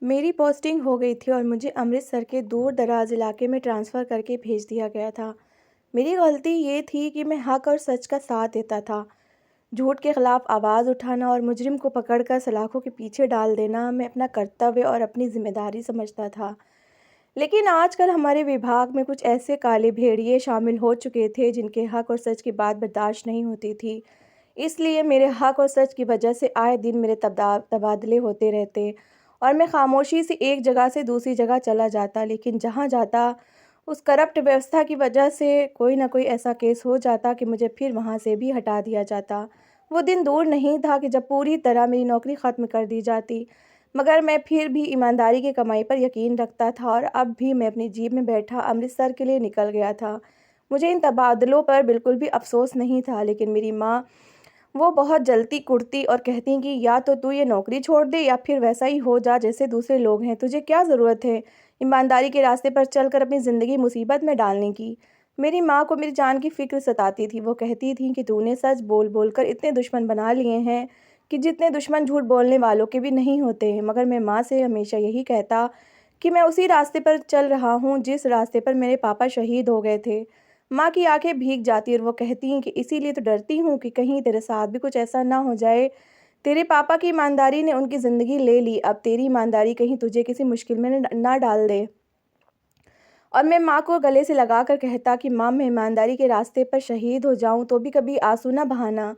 मेरी पोस्टिंग हो गई थी और मुझे अमृतसर के दूर दराज इलाके में ट्रांसफ़र करके भेज दिया गया था। मेरी गलती ये थी कि मैं हक़ और सच का साथ देता था। झूठ के खिलाफ आवाज़ उठाना और मुजरिम को पकड़कर सलाखों के पीछे डाल देना मैं अपना कर्तव्य और अपनी ज़िम्मेदारी समझता था। लेकिन आजकल हमारे विभाग में कुछ ऐसे काले भेड़िए शामिल हो चुके थे जिनके हक़ और सच की बात बर्दाश्त नहीं होती थी। इसलिए मेरे हक़ और सच की वजह से आए दिन मेरे तबादले होते रहते और मैं खामोशी से एक जगह से दूसरी जगह चला जाता। लेकिन जहाँ जाता उस करप्ट व्यवस्था की वजह से कोई ना कोई ऐसा केस हो जाता कि मुझे फिर वहाँ से भी हटा दिया जाता। वो दिन दूर नहीं था कि जब पूरी तरह मेरी नौकरी ख़त्म कर दी जाती, मगर मैं फिर भी ईमानदारी की कमाई पर यकीन रखता था और अब भी मैं अपनी जीप में बैठा अमृतसर के लिए निकल गया था। मुझे इन तबादलों पर बिल्कुल भी अफ़सोस नहीं था, लेकिन मेरी माँ वो बहुत जलती कुढ़ती और कहती कि या तो तू ये नौकरी छोड़ दे या फिर वैसा ही हो जा जैसे दूसरे लोग हैं। तुझे क्या ज़रूरत है ईमानदारी के रास्ते पर चलकर अपनी ज़िंदगी मुसीबत में डालने की। मेरी माँ को मेरी जान की फ़िक्र सताती थी। वो कहती थी कि तूने सच बोल बोल कर इतने दुश्मन बना लिए हैं कि जितने दुश्मन झूठ बोलने वालों के भी नहीं होते हैं। मगर मैं माँ से हमेशा यही कहता कि मैं उसी रास्ते पर चल रहा हूँ जिस रास्ते पर मेरे पापा शहीद हो गए थे। माँ की आंखें भीग जाती और वो कहती हैं कि इसीलिए तो डरती हूँ कि कहीं तेरे साथ भी कुछ ऐसा ना हो जाए। तेरे पापा की ईमानदारी ने उनकी ज़िंदगी ले ली, अब तेरी ईमानदारी कहीं तुझे किसी मुश्किल में न ना डाल दे। और मैं माँ को गले से लगाकर कहता कि माँ, मैं ईमानदारी के रास्ते पर शहीद हो जाऊँ तो भी कभी आंसू ना बहाना।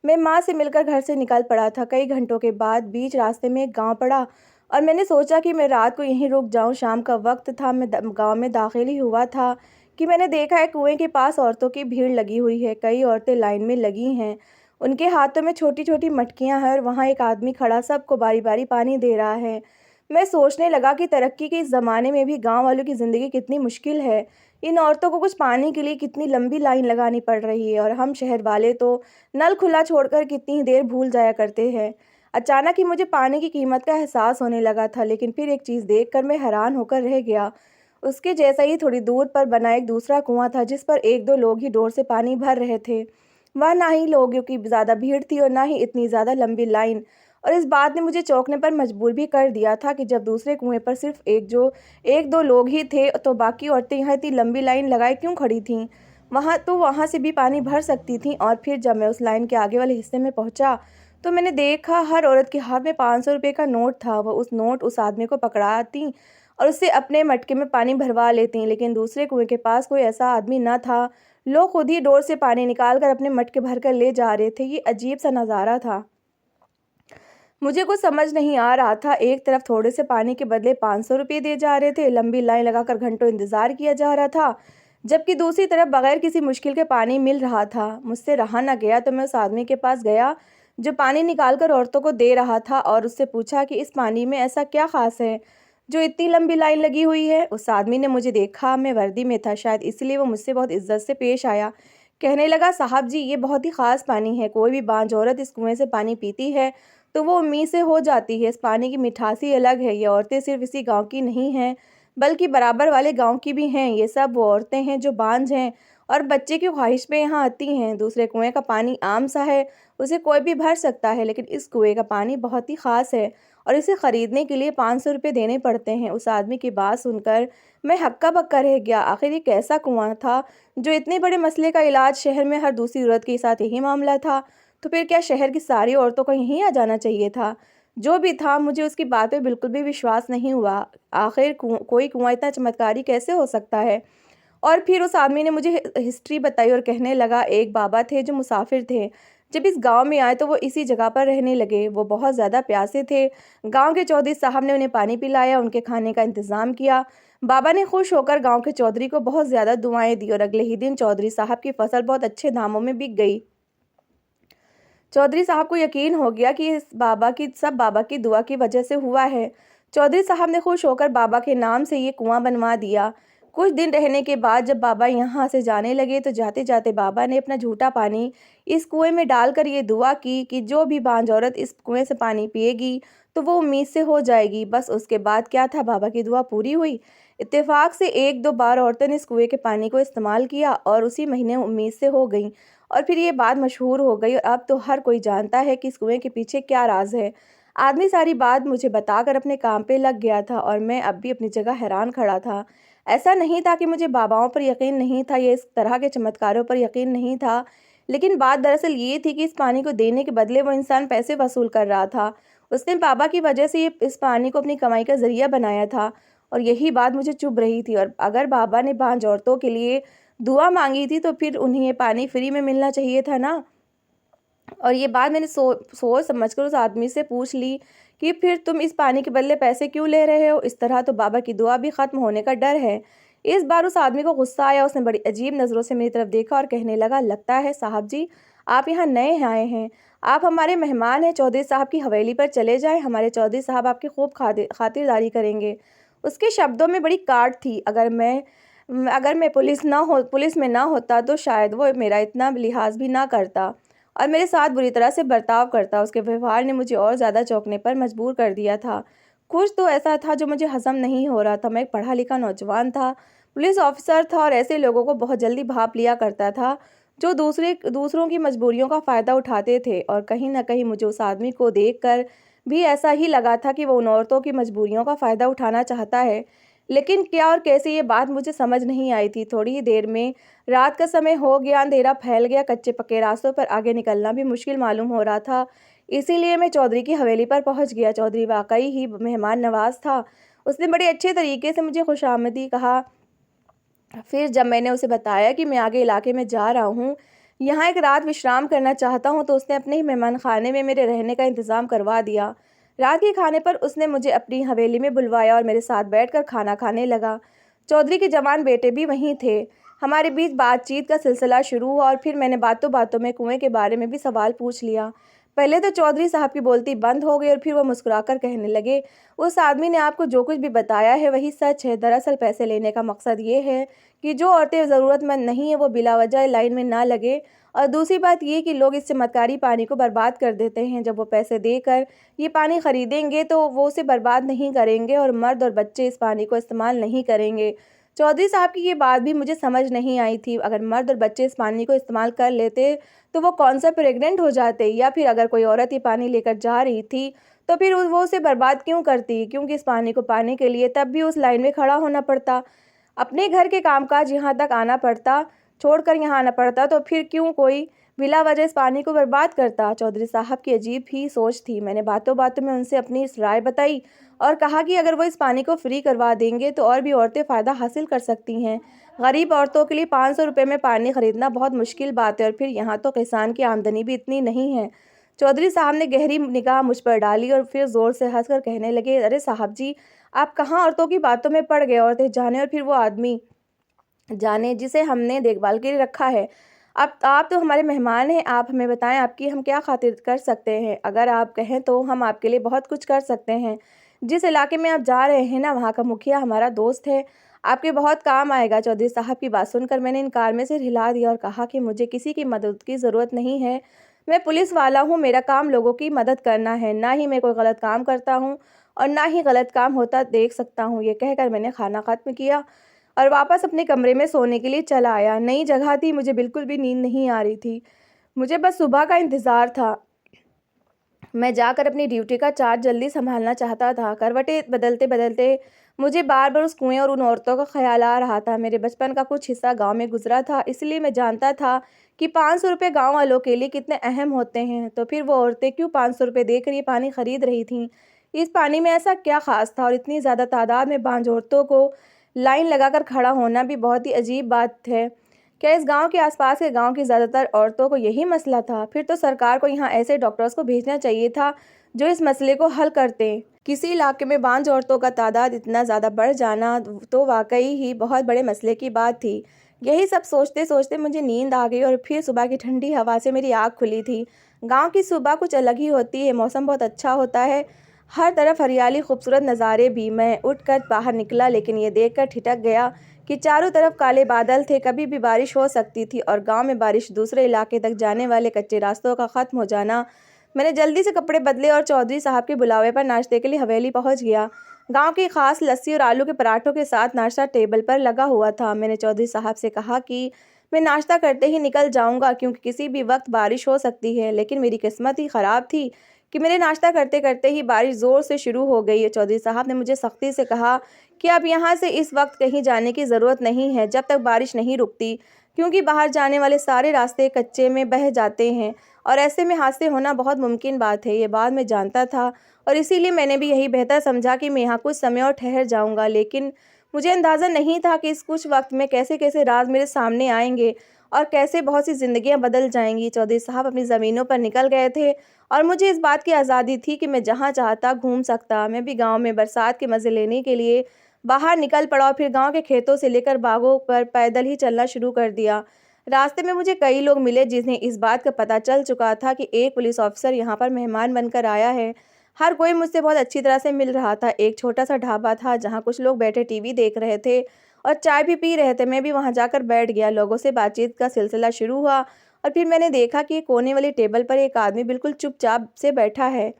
मैं माँ से मिलकर घर से निकल पड़ा था। कई घंटों के बाद बीच रास्ते में एक गाँव पड़ा और मैंने सोचा कि मैं रात को यहीं रुक जाऊँ। शाम का वक्त था, मैं गाँव में दाखिल ही हुआ था कि मैंने देखा है कुएं के पास औरतों की भीड़ लगी हुई है। कई औरतें लाइन में लगी हैं, उनके हाथों में छोटी छोटी मटकियां हैं और वहाँ एक आदमी खड़ा सबको बारी बारी पानी दे रहा है। मैं सोचने लगा कि तरक्की के इस ज़माने में भी गांव वालों की ज़िंदगी कितनी मुश्किल है। इन औरतों को कुछ पानी के लिए कितनी लंबी लाइन लगानी पड़ रही है और हम शहर वाले तो नल खुला छोड़कर कितनी देर भूल जाया करते हैं। अचानक ही मुझे पानी की कीमत का एहसास होने लगा था, लेकिन फिर एक चीज़ देखकर मैं हैरान होकर रह गया। उसके जैसा ही थोड़ी दूर पर बना एक दूसरा कुआं था जिस पर एक दो लोग ही डोर से पानी भर रहे थे। वह ना ही लोगों की ज़्यादा भीड़ थी और ना ही इतनी ज़्यादा लंबी लाइन। और इस बात ने मुझे चौंकने पर मजबूर भी कर दिया था कि जब दूसरे कुएं पर सिर्फ एक दो लोग ही थे तो बाकी औरतें यहाँ इतनी लंबी लाइन लगाए क्यों खड़ी थीं। वहाँ से भी पानी भर सकती थीं। और फिर जब मैं उस लाइन के आगे वाले हिस्से में पहुंचा तो मैंने देखा हर औरत के हाथ में 500 रुपये का नोट था। वह उस नोट उस आदमी को पकड़ाती और उससे अपने मटके में पानी भरवा लेती, लेकिन दूसरे कुएं के पास कोई ऐसा आदमी न था। लोग खुद ही डोर से पानी निकाल कर अपने मटके भर कर ले जा रहे थे। ये अजीब सा नज़ारा था। मुझे कुछ समझ नहीं आ रहा था। एक तरफ थोड़े से पानी के बदले 500 रुपये दिए जा रहे थे, लंबी लाइन लगाकर घंटों इंतजार किया जा रहा था, जबकि दूसरी तरफ बगैर किसी मुश्किल के पानी मिल रहा था। मुझसे रहा न गया तो मैं उस आदमी के पास गया जो पानी निकाल कर औरतों को दे रहा था और उससे पूछा कि इस पानी में ऐसा क्या खास है जो इतनी लंबी लाइन लगी हुई है। उस आदमी ने मुझे देखा, मैं वर्दी में था, शायद इसलिए वो मुझसे बहुत इज्जत से पेश आया। कहने लगा, साहब जी, ये बहुत ही ख़ास पानी है। कोई भी बांझ औरत इस कुएं से पानी पीती है तो वो उम्मीद से हो जाती है। इस पानी की मिठास ही अलग है। ये औरतें सिर्फ इसी गांव की नहीं हैं, बल्कि बराबर वाले गांव की भी हैं। ये सब वो औरतें हैं जो बांझ हैं और बच्चे की ख्वाहिश पे यहाँ आती हैं। दूसरे कुएं का पानी आम सा है, उसे कोई भी भर सकता है, लेकिन इस कुएं का पानी बहुत ही ख़ास है और इसे ख़रीदने के लिए 500 रुपये देने पड़ते हैं। उस आदमी की बात सुनकर मैं हक्का बक्का रह गया। आखिर ये कैसा कुआं था जो इतने बड़े मसले का इलाज शहर में हर दूसरी औरत के साथ यही मामला था। तो फिर क्या शहर की सारी औरतों को यहीं आ जाना चाहिए था? जो भी था, मुझे उसकी बात पे बिल्कुल भी विश्वास नहीं हुआ। आखिर कोई कुआं इतना चमत्कारी कैसे हो सकता है? और फिर उस आदमी ने मुझे हिस्ट्री बताई और कहने लगा, एक बाबा थे जो मुसाफिर थे। जब इस गांव में आए तो वो इसी जगह पर रहने लगे। वो बहुत ज़्यादा प्यासे थे। गांव के चौधरी साहब ने उन्हें पानी पिलाया, उनके खाने का इंतज़ाम किया। बाबा ने खुश होकर गांव के चौधरी को बहुत ज़्यादा दुआएं दी और अगले ही दिन चौधरी साहब की फसल बहुत अच्छे दामों में बिक गई। चौधरी साहब को यकीन हो गया कि इस बाबा की दुआ की वजह से हुआ है। चौधरी साहब ने खुश होकर बाबा के नाम से ये कुआं बनवा दिया। कुछ दिन रहने के बाद जब बाबा यहाँ से जाने लगे तो जाते जाते बाबा ने अपना झूठा पानी इस कुएं में डालकर ये दुआ की कि जो भी बांझ औरत इस कुएं से पानी पिएगी तो वो उम्मीद से हो जाएगी। बस उसके बाद क्या था, बाबा की दुआ पूरी हुई। इत्तेफाक से एक दो बार औरतों ने इस कुएं के पानी को इस्तेमाल किया और उसी महीने उम्मीद से हो गई। और फिर ये बात मशहूर हो गई और अब तो हर कोई जानता है कि इस कुएं के पीछे क्या राज है। आदमी सारी बात मुझे बताकर अपने काम पे लग गया था और मैं अब भी अपनी जगह हैरान खड़ा था। ऐसा नहीं था कि मुझे बाबाओं पर यकीन नहीं था या इस तरह के चमत्कारों पर यकीन नहीं था, लेकिन बात दरअसल ये थी कि इस पानी को देने के बदले वो इंसान पैसे वसूल कर रहा था। उसने बाबा की वजह से ये इस पानी को अपनी कमाई का ज़रिया बनाया था और यही बात मुझे चुभ रही थी। और अगर बाबा ने बांझ औरतों के लिए दुआ मांगी थी तो फिर उन्हें ये पानी फ्री में मिलना चाहिए था ना। और ये बात मैंने सोच समझकर उस आदमी से पूछ ली कि फिर तुम इस पानी के बदले पैसे क्यों ले रहे हो? इस तरह तो बाबा की दुआ भी ख़त्म होने का डर है। इस बार उस आदमी को गुस्सा आया, उसने बड़ी अजीब नज़रों से मेरी तरफ देखा और कहने लगा, लगता है साहब जी आप यहाँ नए आए हैं, आप हमारे मेहमान हैं, चौधरी साहब की हवेली पर चले जाएँ, हमारे चौधरी साहब आपकी खूब खातिरदारी करेंगे। उसके शब्दों में बड़ी काट थी। अगर मैं पुलिस में ना होता तो शायद वो मेरा इतना लिहाज भी ना करता और मेरे साथ बुरी तरह से बर्ताव करता। उसके व्यवहार ने मुझे और ज़्यादा चौंकने पर मजबूर कर दिया था। कुछ तो ऐसा था जो मुझे हज़म नहीं हो रहा था। मैं एक पढ़ा लिखा नौजवान था, पुलिस ऑफिसर था और ऐसे लोगों को बहुत जल्दी भांप लिया करता था जो दूसरों की मजबूरियों का फ़ायदा उठाते थे। और कहीं न कहीं मुझे उस आदमी को देखकर भी ऐसा ही लगा था कि वो उन औरतों की मजबूरियों का फ़ायदा उठाना चाहता है। लेकिन क्या और कैसे, ये बात मुझे समझ नहीं आई थी। थोड़ी ही देर में रात का समय हो गया, अंधेरा फैल गया, कच्चे पक्के रास्तों पर आगे निकलना भी मुश्किल मालूम हो रहा था। इसीलिए मैं चौधरी की हवेली पर पहुंच गया। चौधरी वाकई ही मेहमान नवाज था। उसने बड़े अच्छे तरीके से मुझे खुशामदी कहा। फिर जब मैंने उसे बताया कि मैं आगे इलाके में जा रहा हूँ, यहाँ एक रात विश्राम करना चाहता हूँ, तो उसने अपने ही मेहमान खाने में मेरे रहने का इंतज़ाम करवा दिया। रात के खाने पर उसने मुझे अपनी हवेली में बुलवाया और मेरे साथ बैठकर खाना खाने लगा। चौधरी के जवान बेटे भी वहीं थे। हमारे बीच बातचीत का सिलसिला शुरू हुआ और फिर मैंने बातों बातों में कुएं के बारे में भी सवाल पूछ लिया। पहले तो चौधरी साहब की बोलती बंद हो गई और फिर वो मुस्कुराकर कहने लगे, उस आदमी ने आपको जो कुछ भी बताया है वही सच है। दरअसल पैसे लेने का मकसद ये है कि जो औरतें ज़रूरतमंद नहीं है वो बिला वजह लाइन में ना लगे, और दूसरी बात ये कि लोग इस चमत्कारी पानी को बर्बाद कर देते हैं। जब वो पैसे देकर ये पानी ख़रीदेंगे तो वो उसे बर्बाद नहीं करेंगे और मर्द और बच्चे इस पानी को इस्तेमाल नहीं करेंगे। चौधरी साहब की ये बात भी मुझे समझ नहीं आई थी। अगर मर्द और बच्चे इस पानी को इस्तेमाल कर लेते तो वो कौन सा प्रेग्नेंट हो जाते, या फिर अगर कोई औरत ये पानी लेकर जा रही थी तो फिर वो उसे बर्बाद क्यों करती? क्योंकि इस पानी को पाने के लिए तब भी उस लाइन में खड़ा होना पड़ता, अपने घर के कामकाज यहाँ तक आना पड़ता, छोड़कर यहाँ आना पड़ता, तो फिर क्यों कोई बिला वजह इस पानी को बर्बाद करता? चौधरी साहब की अजीब ही सोच थी। मैंने बातों बातों में उनसे अपनी इस राय बताई और कहा कि अगर वो इस पानी को फ्री करवा देंगे तो और भी औरतें फ़ायदा हासिल कर सकती हैं। गरीब औरतों के लिए 500 रुपये में पानी खरीदना बहुत मुश्किल बात है और फिर यहाँ तो किसान की आमदनी भी इतनी नहीं है। चौधरी साहब ने गहरी निगाह मुझ पर डाली और फिर ज़ोर से हंसकर कहने लगे, अरे साहब जी, आप कहाँ औरतों की बातों में पड़ गए? औरतें जाने और फिर वो आदमी जाने जिसे हमने देखभाल के लिए रखा है। अब आप तो हमारे मेहमान हैं, आप हमें बताएं आपकी हम क्या खातिर कर सकते हैं? अगर आप कहें तो हम आपके लिए बहुत कुछ कर सकते हैं। जिस इलाके में आप जा रहे हैं ना, वहाँ का मुखिया हमारा दोस्त है, आपके बहुत काम आएगा। चौधरी साहब की बात सुनकर मैंने इनकार में सिर हिला दिया और कहा कि मुझे किसी की मदद की ज़रूरत नहीं है। मैं पुलिस वाला हूँ, मेरा काम लोगों की मदद करना है, ना ही मैं कोई गलत काम करता हूँ और ना ही गलत काम होता देख सकता हूँ। ये कहकर मैंने खाना ख़त्म किया और वापस अपने कमरे में सोने के लिए चला आया। नई जगह थी, मुझे बिल्कुल भी नींद नहीं आ रही थी। मुझे बस सुबह का इंतज़ार था। मैं जाकर अपनी ड्यूटी का चार्ज जल्दी संभालना चाहता था। करवटें बदलते बदलते मुझे बार बार उस कुएं और उन औरतों का ख्याल आ रहा था। मेरे बचपन का कुछ हिस्सा गांव में गुजरा था, इसलिए मैं जानता था कि 500 रुपये गाँव वालों के लिए कितने अहम होते हैं। तो फिर वो औरतें क्यों 500 रुपये देकर ये पानी खरीद रही थीं? इस पानी में ऐसा क्या ख़ास था? और इतनी ज़्यादा तादाद में बांझ औरतों को लाइन लगाकर खड़ा होना भी बहुत ही अजीब बात है। क्या इस गांव के आसपास के गांव की ज़्यादातर औरतों को यही मसला था? फिर तो सरकार को यहाँ ऐसे डॉक्टर्स को भेजना चाहिए था जो इस मसले को हल करते। किसी इलाके में बांझ औरतों का तादाद इतना ज़्यादा बढ़ जाना तो वाकई ही बहुत बड़े मसले की बात थी। यही सब सोचते सोचते मुझे नींद आ गई और फिर सुबह की ठंडी हवा से मेरी आँख खुली थी। गाँव की सुबह कुछ अलग ही होती है, मौसम बहुत अच्छा होता है, हर तरफ हरियाली, खूबसूरत नज़ारे भी। मैं उठकर बाहर निकला, लेकिन ये देखकर ठिठक गया कि चारों तरफ काले बादल थे, कभी भी बारिश हो सकती थी। और गांव में बारिश दूसरे इलाके तक जाने वाले कच्चे रास्तों का ख़त्म हो जाना। मैंने जल्दी से कपड़े बदले और चौधरी साहब के बुलावे पर नाश्ते के लिए हवेली पहुंच गया। गांव की खास लस्सी और आलू के पराठों के साथ नाश्ता टेबल पर लगा हुआ था। मैंने चौधरी साहब से कहा कि मैं नाश्ता करते ही निकल जाऊंगा क्योंकि किसी भी वक्त बारिश हो सकती है, लेकिन मेरी किस्मत ही ख़राब थी कि मेरे नाश्ता करते करते ही बारिश ज़ोर से शुरू हो गई है। चौधरी साहब ने मुझे सख्ती से कहा कि अब यहाँ से इस वक्त कहीं जाने की ज़रूरत नहीं है जब तक बारिश नहीं रुकती, क्योंकि बाहर जाने वाले सारे रास्ते कच्चे में बह जाते हैं और ऐसे में हादसे होना बहुत मुमकिन बात है। ये बात मैं जानता था और इसीलिए मैंने भी यही बेहतर समझा कि मैं यहाँ कुछ समय और ठहर जाऊँगा। लेकिन मुझे अंदाज़ा नहीं था कि इस कुछ वक्त में कैसे कैसे राज मेरे सामने आएंगे और कैसे बहुत सी ज़िंदगियाँ बदल जाएंगी। चौधरी साहब अपनी ज़मीनों पर निकल गए थे और मुझे इस बात की आज़ादी थी कि मैं जहाँ चाहता घूम सकता। मैं भी गांव में बरसात के मज़े लेने के लिए बाहर निकल पड़ा और फिर गांव के खेतों से लेकर बागों पर पैदल ही चलना शुरू कर दिया। रास्ते में मुझे कई लोग मिले जिन्हें इस बात का पता चल चुका था कि एक पुलिस ऑफिसर यहाँ पर मेहमान बनकर आया है। हर कोई मुझसे बहुत अच्छी तरह से मिल रहा था। एक छोटा सा ढाबा था जहाँ कुछ लोग बैठे टीवी देख रहे थे और चाय भी पी रहे थे। मैं भी वहाँ जाकर बैठ गया। लोगों से बातचीत का सिलसिला शुरू हुआ और फिर मैंने देखा कि कोने वाली टेबल पर एक आदमी बिल्कुल चुपचाप से बैठा है।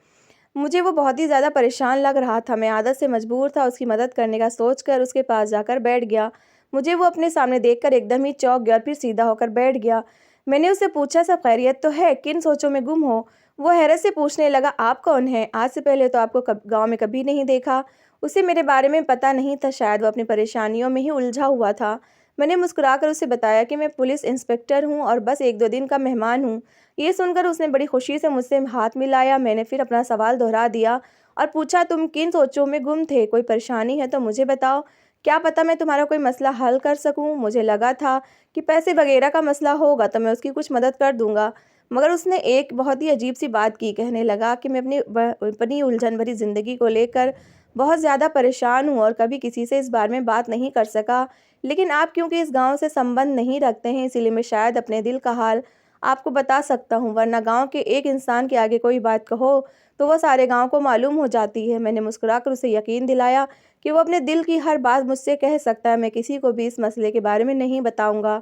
मुझे वो बहुत ही ज़्यादा परेशान लग रहा था। मैं आदत से मजबूर था उसकी मदद करने का सोचकर उसके पास जाकर बैठ गया। मुझे वो अपने सामने देखकर एकदम ही चौंक गया और फिर सीधा होकर बैठ गया। मैंने उससे पूछा, सब खैरियत तो है? किन सोचों में गुम हो? वो हैरत से पूछने लगा, आप कौन हैं? आज से पहले तो आपको गाँव में कभी नहीं देखा। उसे मेरे बारे में पता नहीं था, शायद वो अपनी परेशानियों में ही उलझा हुआ था। मैंने मुस्कुराकर उसे बताया कि मैं पुलिस इंस्पेक्टर हूँ और बस 1-2 दिन का मेहमान हूँ। ये सुनकर उसने बड़ी खुशी से मुझसे हाथ मिलाया। मैंने फिर अपना सवाल दोहरा दिया और पूछा, तुम किन सोचों में गुम थे? कोई परेशानी है तो मुझे बताओ, क्या पता मैं तुम्हारा कोई मसला हल कर सकूं। मुझे लगा था कि पैसे वगैरह का मसला होगा तो मैं उसकी कुछ मदद कर दूंगा, मगर उसने एक बहुत ही अजीब सी बात की। कहने लगा कि मैं अपनी उलझन भरी ज़िंदगी को लेकर बहुत ज़्यादा परेशान हूँ और कभी किसी से इस बारे में बात नहीं कर सका। लेकिन आप क्योंकि इस गांव से संबंध नहीं रखते हैं, इसीलिए मैं शायद अपने दिल का हाल आपको बता सकता हूँ, वरना गांव के एक इंसान के आगे कोई बात कहो तो वह सारे गांव को मालूम हो जाती है। मैंने मुस्कुराकर उसे यकीन दिलाया कि वो अपने दिल की हर बात मुझसे कह सकता है। मैं किसी को भी इस मसले के बारे में नहीं बताऊंगा।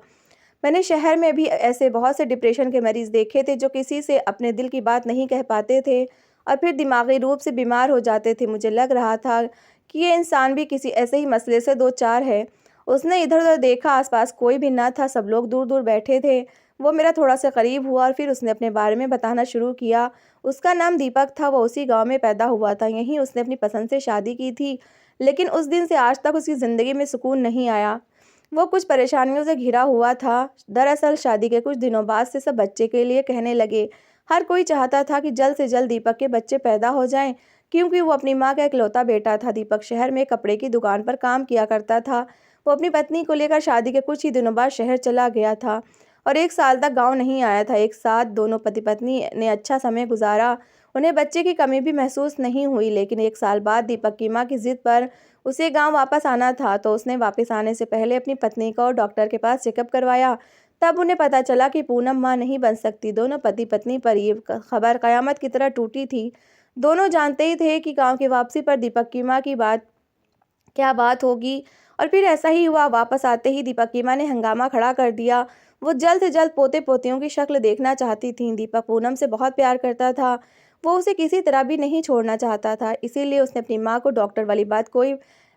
मैंने शहर में भी ऐसे बहुत से डिप्रेशन के मरीज़ देखे थे जो किसी से अपने दिल की बात नहीं कह पाते थे और फिर दिमागी रूप से बीमार हो जाते थे। मुझे लग रहा था कि ये इंसान भी किसी ऐसे ही मसले से दो चार है। उसने इधर-उधर देखा, आसपास कोई भी ना था, सब लोग दूर-दूर बैठे थे। वो मेरा थोड़ा सा करीब हुआ और फिर उसने अपने बारे में बताना शुरू किया। उसका नाम दीपक था, वो उसी गाँव में पैदा हुआ था, यहीं उसने अपनी पसंद से शादी की थी। लेकिन उस दिन से आज तक उसकी ज़िंदगी में सुकून नहीं आया। वो कुछ परेशानियों से घिरा हुआ था। दरअसल शादी के कुछ दिनों बाद से सब बच्चे के लिए कहने लगे। हर कोई चाहता था कि जल्द से जल्द दीपक के बच्चे पैदा हो जाएं, क्योंकि वो अपनी माँ का इकलौता बेटा था। दीपक शहर में कपड़े की दुकान पर काम किया करता था। वो अपनी पत्नी को लेकर शादी के कुछ ही दिनों बाद शहर चला गया था और 1 साल तक गाँव नहीं आया था। एक साथ दोनों पति पत्नी ने अच्छा समय गुजारा। उन्हें बच्चे की कमी भी महसूस नहीं हुई। लेकिन 1 साल बाद दीपक की माँ की जिद पर उसे गांव वापस आना था, तो उसने वापस आने से पहले अपनी पत्नी को डॉक्टर के पास चेकअप करवाया। तब उन्हें पता चला कि पूनम मां नहीं बन सकती। दोनों पति पत्नी पर ये खबर कयामत की तरह टूटी थी। दोनों जानते ही थे कि गांव की वापसी पर दीपक की मां की क्या बात होगी और फिर ऐसा ही हुआ। वापस आते ही दीपक की मां ने हंगामा खड़ा कर दिया। वो जल्द से जल्द पोते पोतियों की शक्ल देखना चाहती थी। दीपक पूनम से बहुत प्यार करता था। वो उसे किसी तरह भी नहीं छोड़ना चाहता था। इसीलिए उसने अपनी माँ को डॉक्टर वाली कोई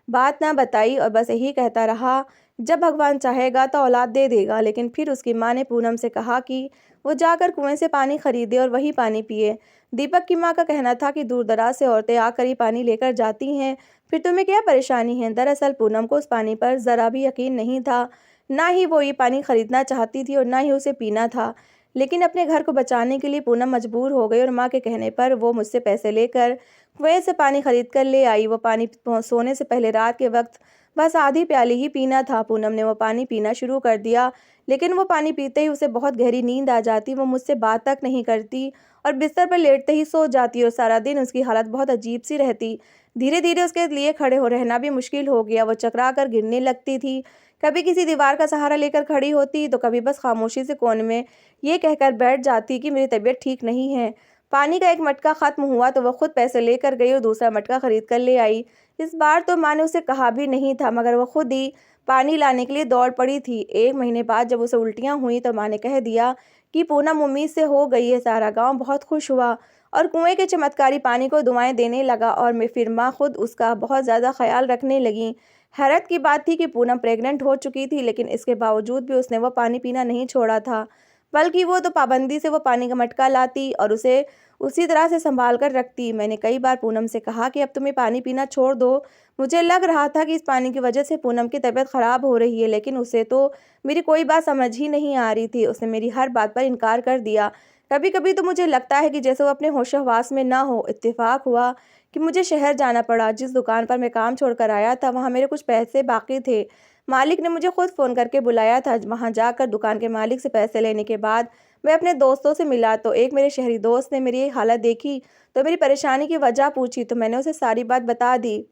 बात ना बताई और बस यही कहता रहा, जब भगवान चाहेगा तो औलाद दे देगा। लेकिन फिर उसकी माँ ने पूनम से कहा कि वो जाकर कुएं से पानी खरीदे और वही पानी पिए। दीपक की माँ का कहना था कि दूर दराज से औरतें आकर ही पानी लेकर जाती हैं, फिर तुम्हें क्या परेशानी है। दरअसल पूनम को उस पानी पर ज़रा भी यकीन नहीं था। ना ही वो ये पानी खरीदना चाहती थी और ना ही उसे पीना था। लेकिन अपने घर को बचाने के लिए पूनम मजबूर हो गई और माँ के कहने पर वो मुझसे पैसे लेकर कुएं से पानी खरीद कर ले आई। वो पानी सोने से पहले रात के वक्त बस आधी प्याली ही पीना था। पूनम ने वो पानी पीना शुरू कर दिया, लेकिन वो पानी पीते ही उसे बहुत गहरी नींद आ जाती। वो मुझसे बात तक नहीं करती और बिस्तर पर लेटते ही सो जाती और सारा दिन उसकी हालत बहुत अजीब सी रहती। धीरे धीरे उसके लिए खड़े हो रहना भी मुश्किल हो गया। वो चकरा कर गिरने लगती थी। कभी किसी दीवार का सहारा लेकर खड़ी होती तो कभी बस खामोशी से कोने में ये कहकर बैठ जाती कि मेरी तबीयत ठीक नहीं है। पानी का एक मटका खत्म हुआ तो वह खुद पैसे लेकर गई और दूसरा मटका खरीद कर ले आई। इस बार तो माँ ने उसे कहा भी नहीं था, मगर वह खुद ही पानी लाने के लिए दौड़ पड़ी थी। 1 महीने बाद जब उसे उल्टियाँ हुई तो माँ ने कह दिया कि पूनम उम्मीद से हो गई है। सारा गांव बहुत खुश हुआ और कुएं के चमत्कारी पानी को दुआएं देने लगा और मैं फिर माँ खुद उसका बहुत ज़्यादा ख्याल रखने लगी। हैरत की बात थी कि पूनम प्रेग्नेंट हो चुकी थी, लेकिन इसके बावजूद भी उसने वह पानी पीना नहीं छोड़ा था, बल्कि वो तो पाबंदी से वो पानी का मटका लाती और उसे उसी तरह से संभाल कर रखती। मैंने कई बार पूनम से कहा कि अब तुम्हें पानी पीना छोड़ दो। मुझे लग रहा था कि इस पानी की वजह से पूनम की तबीयत खराब हो रही है, लेकिन उसे तो मेरी कोई बात समझ ही नहीं आ रही थी। उसने मेरी हर बात पर इनकार कर दिया। कभी कभी तो मुझे लगता है कि जैसे वो अपने होशोहवास में ना हो। इत्तेफाक हुआ कि मुझे शहर जाना पड़ा। जिस दुकान पर मैं काम छोड़कर आया था वहाँ मेरे कुछ पैसे बाकी थे। मालिक ने मुझे खुद फ़ोन करके बुलाया था। वहाँ जाकर दुकान के मालिक से पैसे लेने के बाद मैं अपने दोस्तों से मिला तो एक मेरे शहरी दोस्त ने मेरी ये हालत देखी तो मेरी परेशानी की वजह पूछी तो मैंने उसे सारी बात बता दी।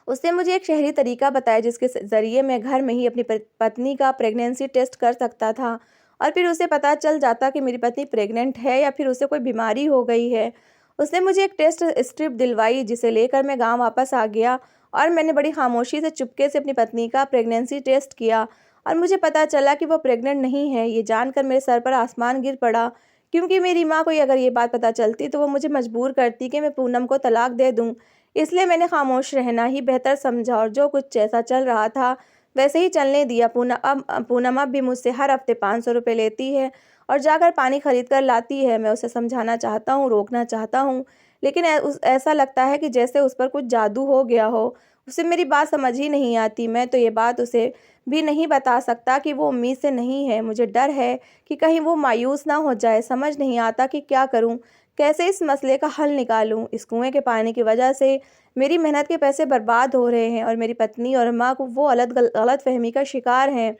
उसने मुझे एक शहरी तरीका बताया जिसके ज़रिए मैं घर में ही अपनी पत्नी का प्रेगनेंसी टेस्ट कर सकता था और फिर उसे पता चल जाता कि मेरी पत्नी प्रेग्नेंट है या फिर उसे कोई बीमारी हो गई है। उसने मुझे एक टेस्ट स्ट्रिप दिलवाई जिसे लेकर मैं गांव वापस आ गया और मैंने बड़ी खामोशी से चुपके से अपनी पत्नी का प्रेगनेंसी टेस्ट किया और मुझे पता चला कि वो प्रेग्नेंट नहीं है। ये जानकर मेरे सर पर आसमान गिर पड़ा, क्योंकि मेरी माँ को अगर ये बात पता चलती तो वो मुझे मजबूर करती कि मैं पूनम को तलाक दे दूँ। इसलिए मैंने खामोश रहना ही बेहतर समझा और जो कुछ जैसा चल रहा था वैसे ही चलने दिया। पूनम अब भी मुझसे हर हफ्ते 500 रुपये लेती है और जाकर पानी खरीद कर लाती है। मैं उसे समझाना चाहता हूँ, रोकना चाहता हूँ, लेकिन ऐसा लगता है कि जैसे उस पर कुछ जादू हो गया हो। उसे मेरी बात समझ ही नहीं आती। मैं तो ये बात उसे भी नहीं बता सकता कि वो उम्मीद से नहीं है। मुझे डर है कि कहीं वो मायूस ना हो जाए। समझ नहीं आता कि क्या करूँ, कैसे इस मसले का हल निकालूं। इस कुएं के पानी की वजह से मेरी मेहनत के पैसे बर्बाद हो रहे हैं और मेरी पत्नी और माँ को वो गलत फहमी का शिकार हैं।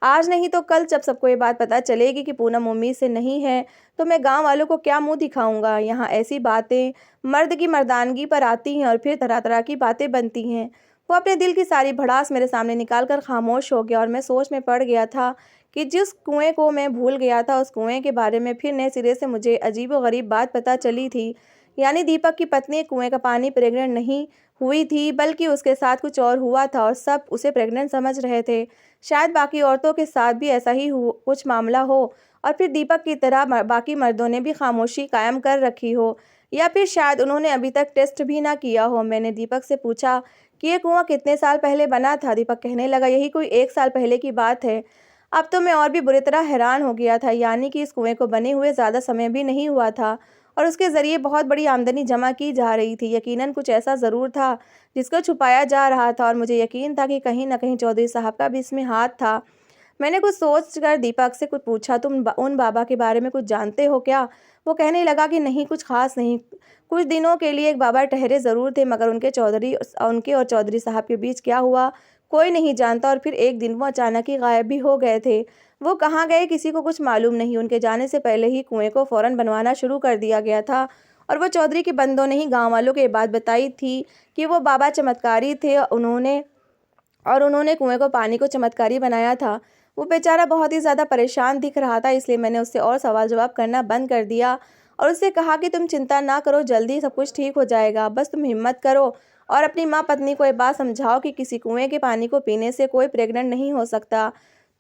आज नहीं तो कल जब सबको ये बात पता चलेगी कि पूनम उम्मीद से नहीं है तो मैं गांव वालों को क्या मुंह दिखाऊंगा। यहाँ ऐसी बातें मर्द की मर्दानगी पर आती हैं और फिर तरह तरह की बातें बनती हैं। वो अपने दिल की सारी भड़ास मेरे सामने निकाल कर खामोश हो गया और मैं सोच में पड़ गया था कि जिस कुएं को मैं भूल गया था उस कुएं के बारे में फिर नए सिरे से मुझे अजीब व गरीब बात पता चली थी। यानी दीपक की पत्नी कुएं का पानी प्रेग्नेंट नहीं हुई थी, बल्कि उसके साथ कुछ और हुआ था और सब उसे प्रेग्नेंट समझ रहे थे। शायद बाकी औरतों के साथ भी ऐसा ही कुछ मामला हो और फिर दीपक की तरह बाकी मर्दों ने भी खामोशी कायम कर रखी हो, या फिर शायद उन्होंने अभी तक टेस्ट भी ना किया हो। मैंने दीपक से पूछा कि ये कुआं कितने साल पहले बना था। दीपक कहने लगा, यही कोई 1 साल पहले की बात है। अब तो मैं और भी बुरी तरह हैरान हो गया था। यानी कि इस कुएं को बने हुए ज़्यादा समय भी नहीं हुआ था और उसके ज़रिए बहुत बड़ी आमदनी जमा की जा रही थी। यकीनन कुछ ऐसा ज़रूर था जिसको छुपाया जा रहा था और मुझे यकीन था कि कहीं ना कहीं चौधरी साहब का भी इसमें हाथ था। मैंने कुछ सोच कर दीपक से कुछ पूछा, तुम उन बाबा के बारे में कुछ जानते हो क्या? वो कहने लगा कि नहीं, कुछ खास नहीं। कुछ दिनों के लिए एक बाबा ठहरे ज़रूर थे, मगर उनके और चौधरी साहब के बीच क्या हुआ कोई नहीं जानता और फिर एक दिन वो अचानक ही गायब भी हो गए थे। वो कहाँ गए किसी को कुछ मालूम नहीं। उनके जाने से पहले ही कुएं को फ़ौरन बनवाना शुरू कर दिया गया था और वो चौधरी के बंदों ने ही गाँव वालों को ये बात बताई थी कि वो बाबा चमत्कारी थे। उन्होंने कुएं को पानी को चमत्कारी बनाया था। वो बेचारा बहुत ही ज़्यादा परेशान दिख रहा था, इसलिए मैंने उससे और सवाल जवाब करना बंद कर दिया और उससे कहा कि तुम चिंता ना करो, जल्दी सब कुछ ठीक हो जाएगा। बस तुम हिम्मत करो और अपनी माँ पत्नी को ये बात समझाओ कि किसी कुएं के पानी को पीने से कोई प्रेग्नेंट नहीं हो सकता।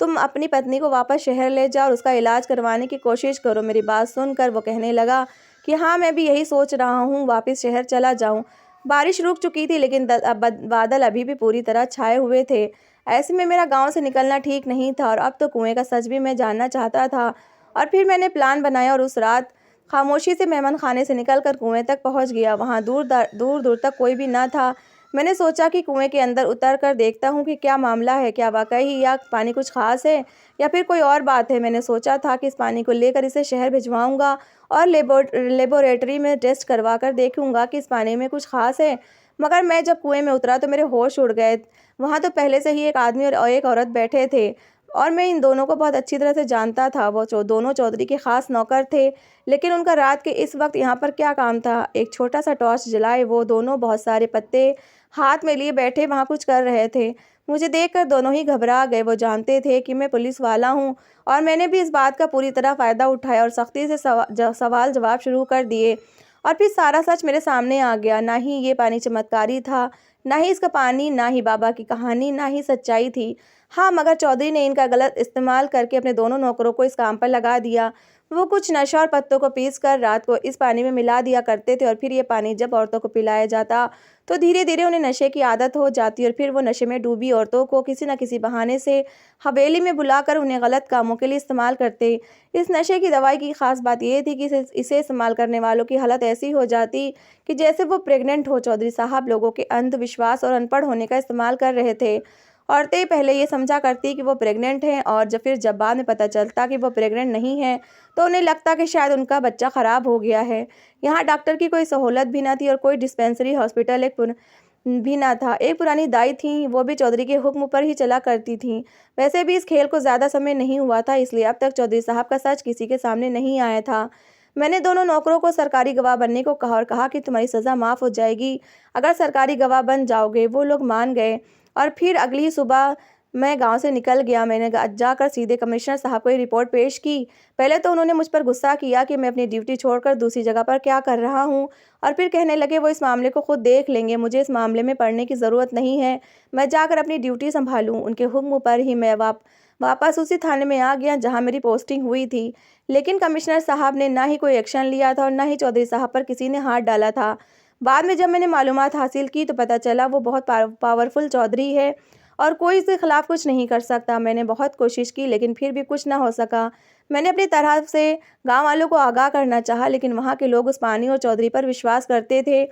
तुम अपनी पत्नी को वापस शहर ले जाओ और उसका इलाज करवाने की कोशिश करो। मेरी बात सुनकर वो कहने लगा कि हाँ, मैं भी यही सोच रहा हूँ, वापस शहर चला जाऊँ। बारिश रुक चुकी थी, लेकिन बादल अभी भी पूरी तरह छाए हुए थे। ऐसे में मेरा गांव से निकलना ठीक नहीं था और अब तो कुएं का सच भी मैं जानना चाहता था। और फिर मैंने प्लान बनाया और उस रात खामोशी से मेहमान खाने से निकलकर कुएं तक पहुंच गया। वहां दूर दूर तक कोई भी ना था। मैंने सोचा कि कुएं के अंदर उतर कर देखता हूं कि क्या मामला है, क्या वाकई ही यह पानी कुछ खास है या फिर कोई और बात है। मैंने सोचा था कि इस पानी को लेकर इसे शहर भिजवाऊंगा और लेबोरेटरी में टेस्ट करवा कर देखूंगा कि इस पानी में कुछ खास है। मगर मैं जब कुएं में उतरा तो मेरे होश उड़ गए। वहाँ तो पहले से ही एक आदमी और एक औरत बैठे थे और मैं इन दोनों को बहुत अच्छी तरह से जानता था। वो दोनों चौधरी के खास नौकर थे, लेकिन उनका रात के इस वक्त यहाँ पर क्या काम था। एक छोटा सा टॉर्च जलाए वो दोनों बहुत सारे पत्ते हाथ में लिए बैठे वहाँ कुछ कर रहे थे। मुझे देखकर दोनों ही घबरा गए। वो जानते थे कि मैं पुलिस वाला हूँ और मैंने भी इस बात का पूरी तरह फ़ायदा उठाया और सख्ती से सवाल जवाब शुरू कर दिए और फिर सारा सच मेरे सामने आ गया। ना ही ये पानी चमत्कारी था, ना ही इसका पानी, ना ही बाबा की कहानी, ना ही सच्चाई थी। हाँ, मगर चौधरी ने इनका गलत इस्तेमाल करके अपने दोनों नौकरों को इस काम पर लगा दिया। वो कुछ नशा और पत्तों को पीसकर रात को इस पानी में मिला दिया करते थे और फिर ये पानी जब औरतों को पिलाया जाता तो धीरे धीरे उन्हें नशे की आदत हो जाती और फिर वो नशे में डूबी औरतों को किसी न किसी बहाने से हवेली में बुलाकर उन्हें गलत कामों के लिए इस्तेमाल करते। इस नशे की दवाई की खास बात ये थी कि इसे इस्तेमाल करने वालों की हालत ऐसी हो जाती कि जैसे वो प्रेग्नेंट हो। चौधरी साहब लोगों के अंधविश्वास और अनपढ़ होने का इस्तेमाल कर रहे थे। औरतें पहले ये समझा करती कि वो प्रेग्नेंट हैं और जब बाद में पता चलता कि वो प्रेग्नेंट नहीं है तो उन्हें लगता कि शायद उनका बच्चा ख़राब हो गया है। यहाँ डॉक्टर की कोई सहूलत भी ना थी और कोई डिस्पेंसरी हॉस्पिटल भी ना था। एक पुरानी दाई थी, वो भी चौधरी के हुक्म पर ही चला करती थी। वैसे भी इस खेल को ज़्यादा समय नहीं हुआ था, इसलिए अब तक चौधरी साहब का सच किसी के सामने नहीं आया था। मैंने दोनों नौकरों को सरकारी गवाह बनने को कहा और कहा कि तुम्हारी सज़ा माफ़ हो जाएगी अगर सरकारी गवाह बन जाओगे। वो लोग मान गए और फिर अगली ही सुबह मैं गांव से निकल गया। मैंने जाकर सीधे कमिश्नर साहब को ये रिपोर्ट पेश की। पहले तो उन्होंने मुझ पर गुस्सा किया कि मैं अपनी ड्यूटी छोड़कर दूसरी जगह पर क्या कर रहा हूँ और फिर कहने लगे वो इस मामले को खुद देख लेंगे, मुझे इस मामले में पढ़ने की ज़रूरत नहीं है, मैं जाकर अपनी ड्यूटी संभालूँ। उनके हुक्म पर ही मैं वापस उसी थाने में आ गया जहाँ मेरी पोस्टिंग हुई थी। लेकिन कमिश्नर साहब ने ना ही कोई एक्शन लिया था और ना ही चौधरी साहब पर किसी ने हाथ डाला था। बाद में जब मैंने मालूमात हासिल की तो पता चला वो बहुत पावरफुल चौधरी है और कोई इसके खिलाफ कुछ नहीं कर सकता। मैंने बहुत कोशिश की लेकिन फिर भी कुछ ना हो सका। मैंने अपनी तरह से गांव वालों को आगाह करना चाहा लेकिन वहां के लोग उस पानी और चौधरी पर विश्वास करते थे,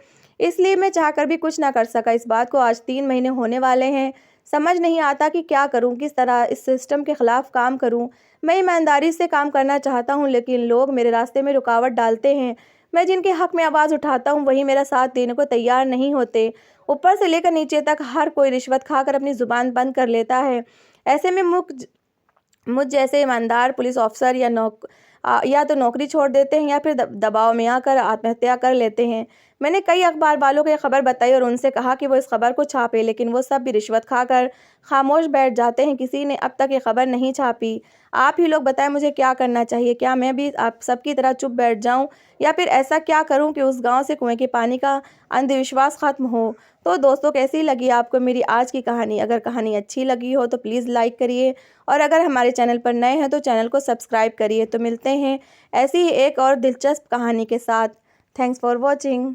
इसलिए मैं चाहकर भी कुछ ना कर सका। इस बात को आज 3 महीने होने वाले हैं। समझ नहीं आता कि क्या करूं, किस तरह इस सिस्टम के खिलाफ काम करूं। मैं ईमानदारी से काम करना चाहता हूं लेकिन लोग मेरे रास्ते में रुकावट डालते हैं। मैं जिनके हक में आवाज़ उठाता हूं वही मेरा साथ देने को तैयार नहीं होते। ऊपर से लेकर नीचे तक हर कोई रिश्वत खाकर अपनी ज़ुबान बंद कर लेता है। ऐसे में मुझ जैसे ईमानदार पुलिस ऑफिसर या तो नौकरी छोड़ देते हैं या फिर दबाव में आकर आत्महत्या कर लेते हैं। मैंने कई अखबार वालों को ये खबर बताई और उनसे कहा कि वो इस खबर को छापे लेकिन वो सब भी रिश्वत खाकर खामोश बैठ जाते हैं। किसी ने अब तक ये खबर नहीं छापी। आप ही लोग बताएं मुझे क्या करना चाहिए? क्या मैं भी आप सबकी तरह चुप बैठ जाऊं या फिर ऐसा क्या करूं कि उस गांव से कुएं के पानी का अंधविश्वास खत्म हो? तो दोस्तों, कैसी लगी आपको मेरी आज की कहानी? अगर कहानी अच्छी लगी हो तो प्लीज़ लाइक करिए और अगर हमारे चैनल पर नए हैं तो चैनल को सब्सक्राइब करिए। तो मिलते हैं ऐसी ही एक और दिलचस्प कहानी के साथ। Thanks for watching.